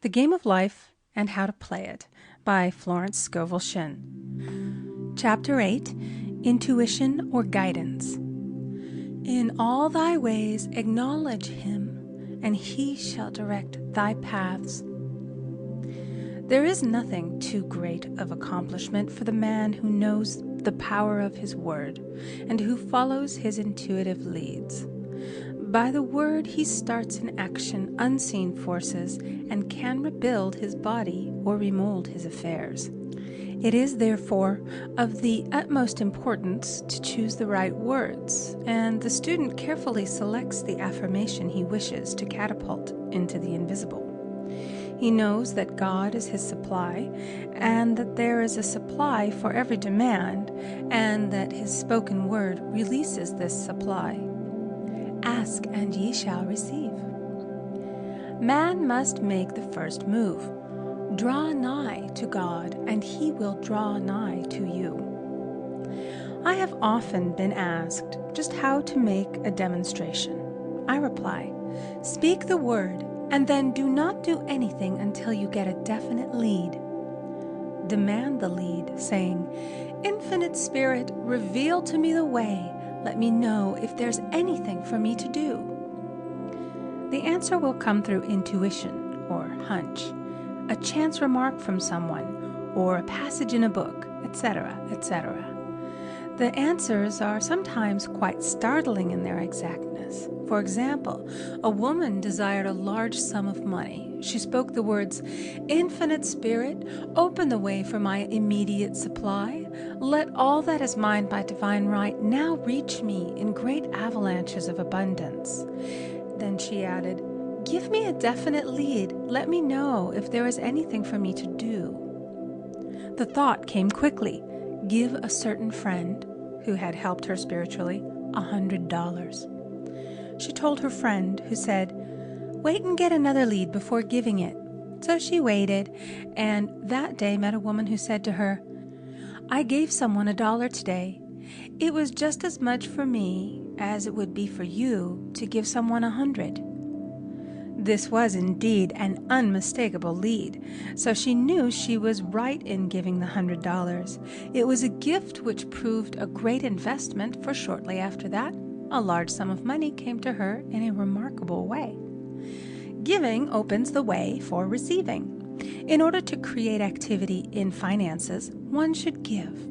The Game of Life and How to Play It by Florence Scovel Shinn. Chapter 8, Intuition or Guidance. In all thy ways acknowledge him, and he shall direct thy paths. There is nothing too great of accomplishment for the man who knows the power of his word and who follows his intuitive leads. By the word he starts in action unseen forces and can rebuild his body or remold his affairs. It is therefore of the utmost importance to choose the right words, and the student carefully selects the affirmation he wishes to catapult into the invisible. He knows that God is his supply, and that there is a supply for every demand, and that his spoken word releases this supply. Ask, and ye shall receive. Man must make the first move. Draw nigh to God, and he will draw nigh to you. I have often been asked just how to make a demonstration. I reply, speak the word, and then do not do anything until you get a definite lead. Demand the lead, saying, Infinite Spirit, reveal to me the way. Let me know if there's anything for me to do. The answer will come through intuition or hunch, a chance remark from someone, or a passage in a book, etc., etc. The answers are sometimes quite startling in their exactness. For example, a woman desired a large sum of money. She spoke the words, Infinite Spirit, open the way for my immediate supply. Let all that is mine by divine right now reach me in great avalanches of abundance. Then she added, give me a definite lead. Let me know if there is anything for me to do. The thought came quickly. Give a certain friend, who had helped her spiritually, $100. She told her friend, who said, wait and get another lead before giving it. So she waited, and that day met a woman who said to her, I gave someone $1 today. It was just as much for me as it would be for you to give someone 100. This was indeed an unmistakable lead, so she knew she was right in giving the $100. It was a gift which proved a great investment, for shortly after that, a large sum of money came to her in a remarkable way. Giving opens the way for receiving. In order to create activity in finances, one should give.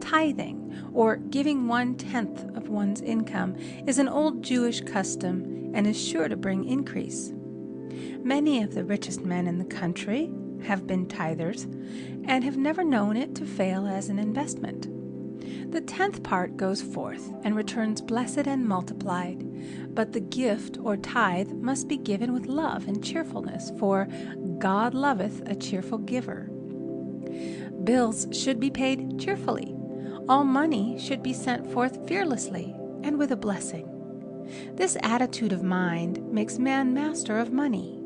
Tithing, or giving 1/10 of one's income, is an old Jewish custom and is sure to bring increase. Many of the richest men in the country have been tithers and have never known it to fail as an investment. The 10th part goes forth and returns blessed and multiplied, but the gift or tithe must be given with love and cheerfulness, for God loveth a cheerful giver. Bills should be paid cheerfully. All money should be sent forth fearlessly and with a blessing. This attitude of mind makes man master of money.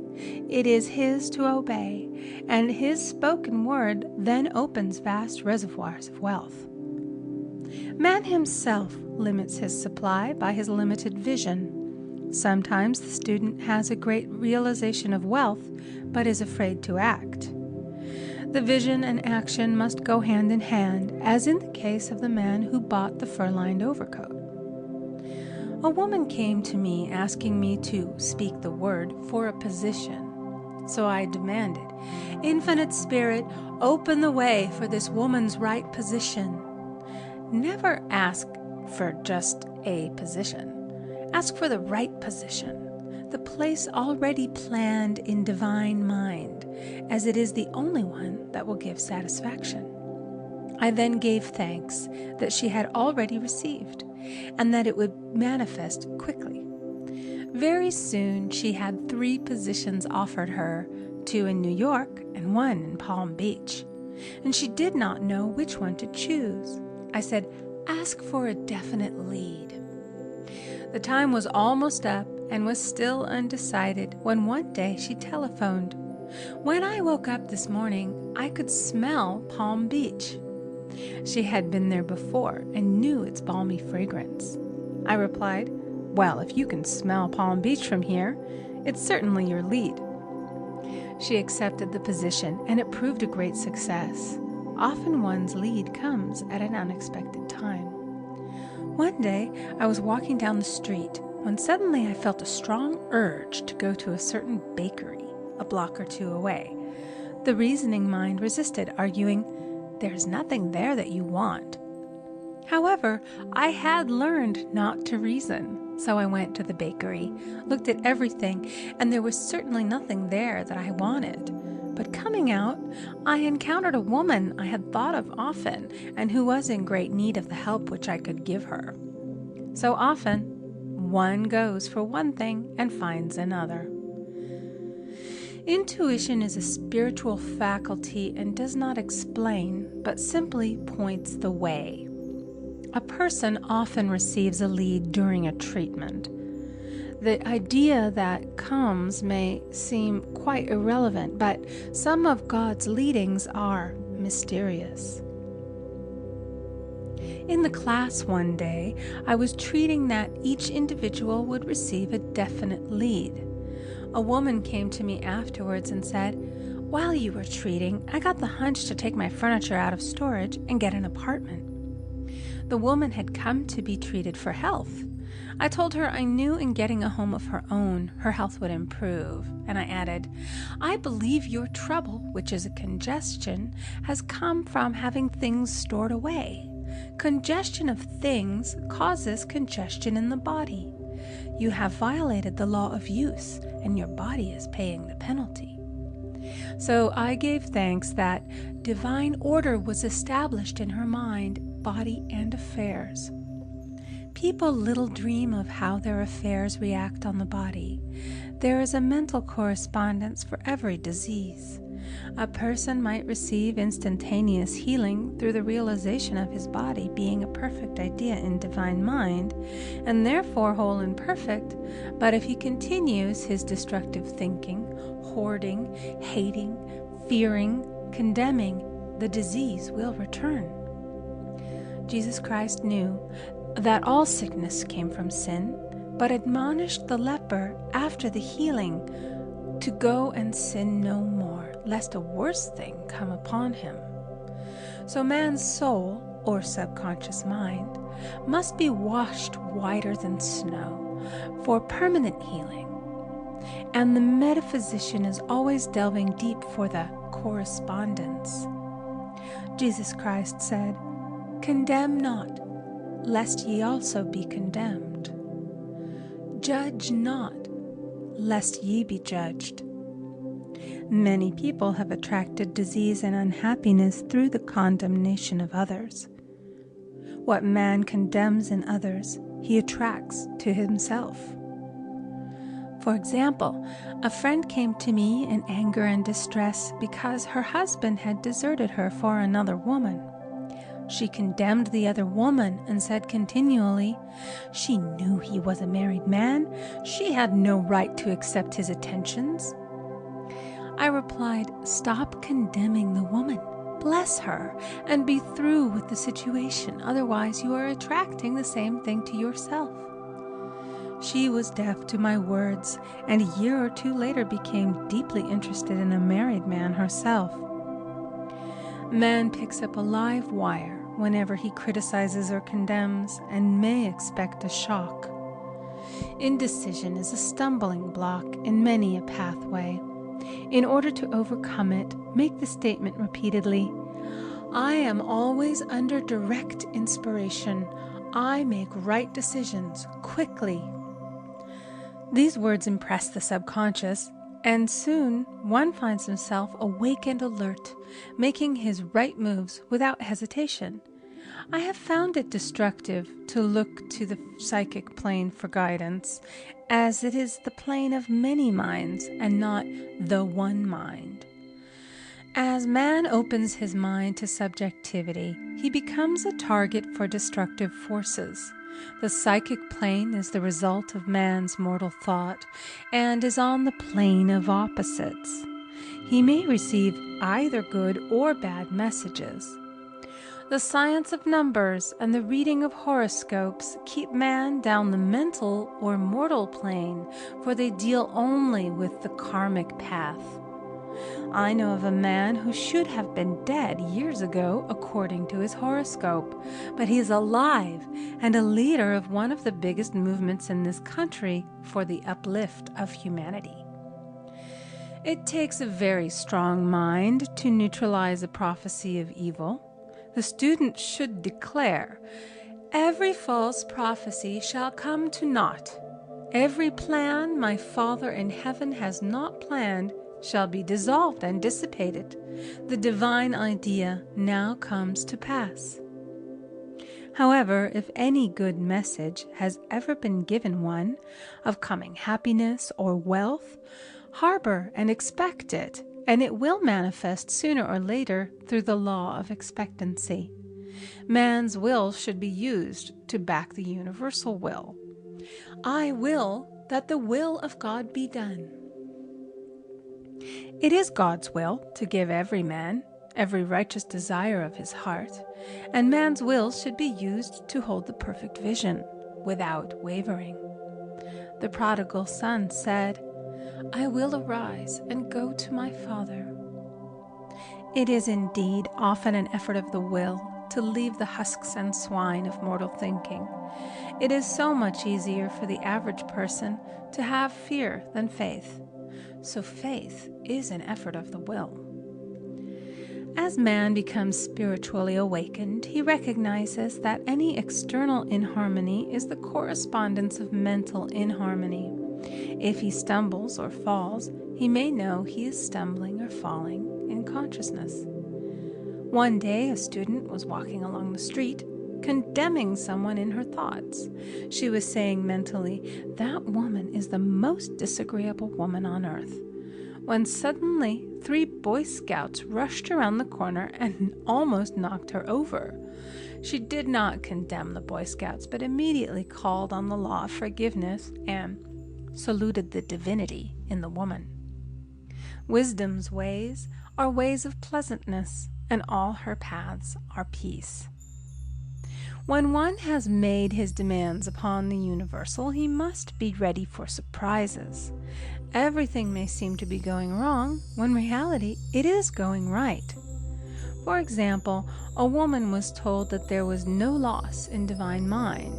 It is his to obey, and his spoken word then opens vast reservoirs of wealth. Man himself limits his supply by his limited vision. Sometimes the student has a great realization of wealth, but is afraid to act. The vision and action must go hand in hand, as in the case of the man who bought the fur-lined overcoat. A woman came to me asking me to speak the word for a position. So I demanded, Infinite Spirit, open the way for this woman's right position. Never ask for just a position. Ask for the right position, the place already planned in divine mind, as it is the only one that will give satisfaction. I then gave thanks that she had already received, and that it would manifest quickly. Very soon she had 3 positions offered her, 2 in New York and 1 in Palm Beach, and she did not know which one to choose. I said, ask for a definite lead. The time was almost up and was still undecided when one day she telephoned. When I woke up this morning, I could smell Palm Beach. She had been there before and knew its balmy fragrance. I replied, well, if you can smell Palm Beach from here, it's certainly your lead. She accepted the position, and it proved a great success. Often one's lead comes at an unexpected time. One day, I was walking down the street when suddenly I felt a strong urge to go to a certain bakery a block or two away. The reasoning mind resisted, arguing, "There's nothing there that you want." However, I had learned not to reason, so I went to the bakery, looked at everything, and there was certainly nothing there that I wanted. But coming out, I encountered a woman I had thought of often and who was in great need of the help which I could give her. So often, one goes for one thing and finds another. Intuition is a spiritual faculty and does not explain, but simply points the way. A person often receives a lead during a treatment. The idea that comes may seem quite irrelevant, but some of God's leadings are mysterious. In the class one day, I was treating that each individual would receive a definite lead. A woman came to me afterwards and said, "While you were treating, I got the hunch to take my furniture out of storage and get an apartment." The woman had come to be treated for health. I told her I knew in getting a home of her own, her health would improve, and I added, "I believe your trouble, which is a congestion, has come from having things stored away. Congestion of things causes congestion in the body. You have violated the law of use, and your body is paying the penalty." So I gave thanks that divine order was established in her mind, body, and affairs. People little dream of how their affairs react on the body. There is a mental correspondence for every disease. A person might receive instantaneous healing through the realization of his body being a perfect idea in divine mind, and therefore whole and perfect, but if he continues his destructive thinking, hoarding, hating, fearing, condemning, the disease will return. Jesus Christ knew that all sickness came from sin, but admonished the leper after the healing to go and sin no more, lest a worse thing come upon him. So man's soul, or subconscious mind, must be washed whiter than snow for permanent healing. And the metaphysician is always delving deep for the correspondence. Jesus Christ said, "Condemn not, lest ye also be condemned. Judge not, lest ye be judged." Many people have attracted disease and unhappiness through the condemnation of others. What man condemns in others, he attracts to himself. For example, a friend came to me in anger and distress because her husband had deserted her for another woman. She condemned the other woman and said continually, "She knew he was a married man. She had no right to accept his attentions." I replied, "Stop condemning the woman. Bless her and be through with the situation. Otherwise, you are attracting the same thing to yourself." She was deaf to my words, and a year or two later became deeply interested in a married man herself. Man picks up a live wire whenever he criticizes or condemns, and may expect a shock. Indecision is a stumbling block in many a pathway. In order to overcome it, make the statement repeatedly, "I am always under direct inspiration. I make right decisions quickly." These words impress the subconscious, and soon one finds himself awake and alert, making his right moves without hesitation. I have found it destructive to look to the psychic plane for guidance, as it is the plane of many minds and not the one mind. As man opens his mind to subjectivity, he becomes a target for destructive forces. The psychic plane is the result of man's mortal thought and is on the plane of opposites. He may receive either good or bad messages. The science of numbers and the reading of horoscopes keep man down the mental or mortal plane, for they deal only with the karmic path. I know of a man who should have been dead years ago according to his horoscope, but he is alive and a leader of one of the biggest movements in this country for the uplift of humanity. It takes a very strong mind to neutralize a prophecy of evil. The student should declare, "Every false prophecy shall come to naught. Every plan my Father in heaven has not planned shall be dissolved and dissipated. The divine idea now comes to pass." However, if any good message has ever been given one of coming happiness or wealth, harbor and expect it, and it will manifest sooner or later through the law of expectancy. Man's will should be used to back the universal will. I will that the will of God be done. It is God's will to give every man every righteous desire of his heart, and man's will should be used to hold the perfect vision without wavering. The prodigal son said, "I will arise and go to my father." It is indeed often an effort of the will to leave the husks and swine of mortal thinking. It is so much easier for the average person to have fear than faith. So faith is an effort of the will. As man becomes spiritually awakened, he recognizes that any external inharmony is the correspondence of mental inharmony. If he stumbles or falls, he may know he is stumbling or falling in consciousness. One day, a student was walking along the street, condemning someone in her thoughts. She was saying mentally, "That woman is the most disagreeable woman on earth," when suddenly 3 Boy Scouts rushed around the corner and almost knocked her over. She did not condemn the Boy Scouts, but immediately called on the law of forgiveness and saluted the divinity in the woman. Wisdom's ways are ways of pleasantness, and all her paths are peace. When one has made his demands upon the universal, he must be ready for surprises. Everything may seem to be going wrong, when in reality it is going right. For example, a woman was told that there was no loss in divine mind.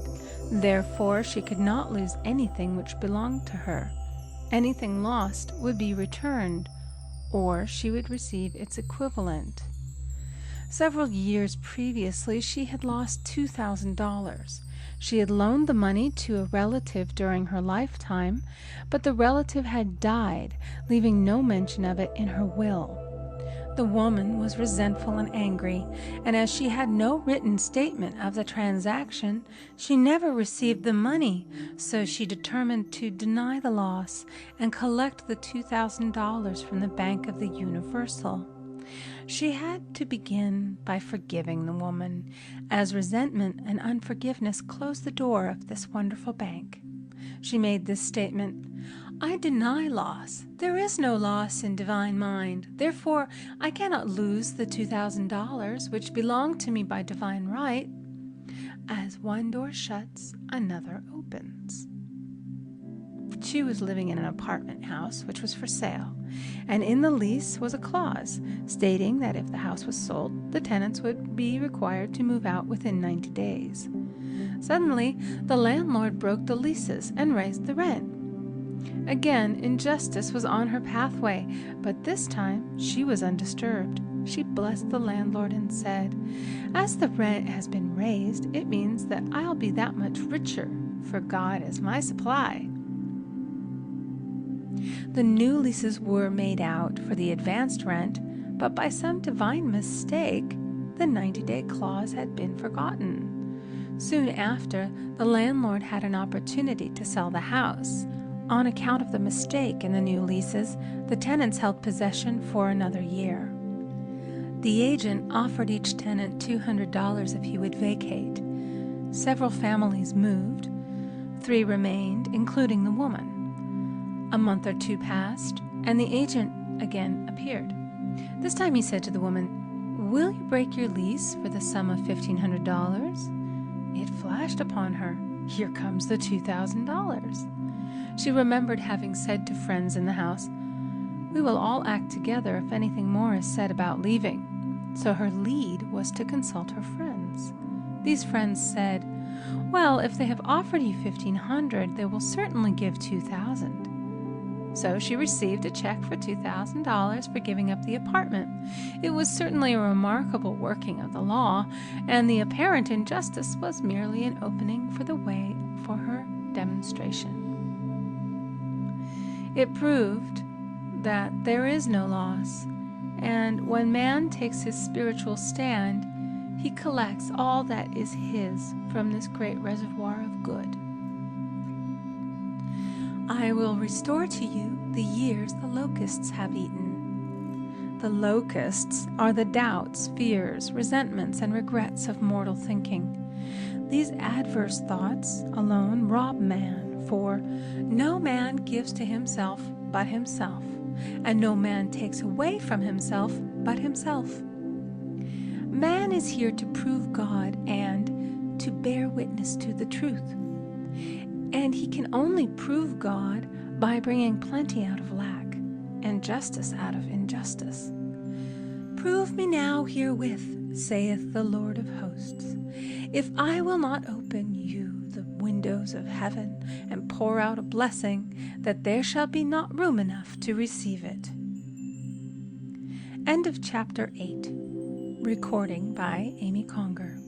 Therefore, she could not lose anything which belonged to her. Anything lost would be returned, or she would receive its equivalent. Several years previously, she had lost $2,000. She had loaned the money to a relative during her lifetime, but the relative had died, leaving no mention of it in her will. The woman was resentful and angry, and as she had no written statement of the transaction, she never received the money, so she determined to deny the loss and collect the $2,000 from the Bank of the Universal. She had to begin by forgiving the woman, as resentment and unforgiveness closed the door of this wonderful bank. She made this statement, "I deny loss. There is no loss in divine mind. Therefore, I cannot lose the $2,000 which belong to me by divine right. As one door shuts, another opens." She was living in an apartment house which was for sale, and in the lease was a clause stating that if the house was sold, the tenants would be required to move out within 90 days. Suddenly, the landlord broke the leases and raised the rent. Again, injustice was on her pathway, but this time she was undisturbed. She blessed the landlord and said, "As the rent has been raised, it means that I'll be that much richer, for God is my supply." The new leases were made out for the advanced rent, but by some divine mistake, the 90-day clause had been forgotten. Soon after, the landlord had an opportunity to sell the house. On account of the mistake in the new leases, the tenants held possession for another year. The agent offered each tenant $200 if he would vacate. Several families moved. 3 remained, including the woman. A month or 2 passed, and the agent again appeared. This time he said to the woman, "Will you break your lease for the sum of $1,500? It flashed upon her, "Here comes the $2,000. She remembered having said to friends in the house, We will all act together if anything more is said about leaving." So her lead was to consult her friends. These friends said, "Well, if they have offered you 1,500, they will certainly give 2,000. So she received a check for $2,000 for giving up the apartment. It was certainly a remarkable working of the law, and the apparent injustice was merely an opening for the way for her demonstration. It proved that there is no loss, and when man takes his spiritual stand, he collects all that is his from this great reservoir of good. "I will restore to you the years the locusts have eaten." The locusts are the doubts, fears, resentments, and regrets of mortal thinking. These adverse thoughts alone rob man, for no man gives to himself but himself, and no man takes away from himself but himself. Man is here to prove God and to bear witness to the truth. And he can only prove God by bringing plenty out of lack and justice out of injustice. "Prove me now herewith, saith the Lord of hosts, if I will not open you the windows of heaven and pour out a blessing, that there shall be not room enough to receive it." End of chapter 8. Recording by Amy Conger.